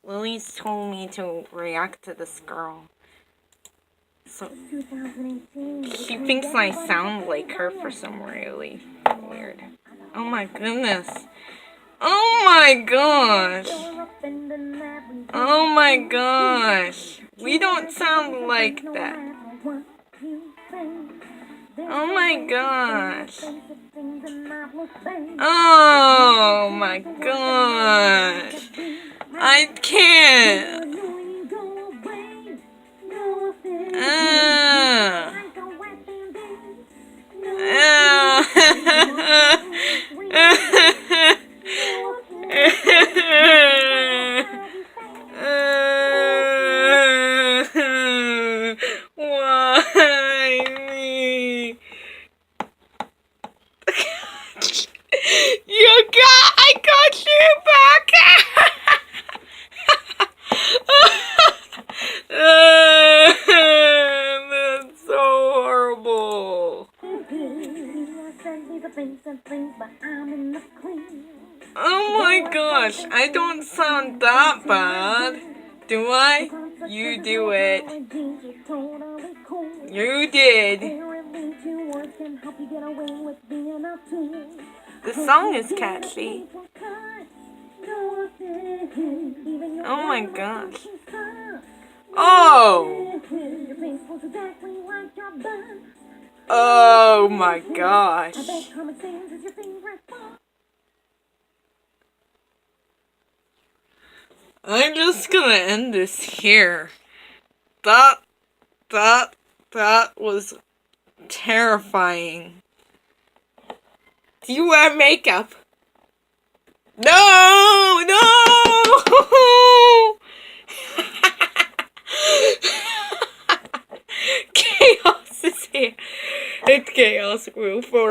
Lily's told me to react to this girl. So she thinks I sound like her for some really weird. Oh my goodness. Oh my gosh. Oh my gosh. We don't sound like that. Oh my gosh. Oh my gosh. I can't. Why me? I got you back. That's so horrible. Oh my gosh, I don't sound that bad. Do I? You do it. You did. The song is catchy. Oh my gosh. Oh! Oh my gosh. I'm just gonna end this here. That was terrifying. Do you wear makeup? No! No! Chaos is here. It's chaos rule for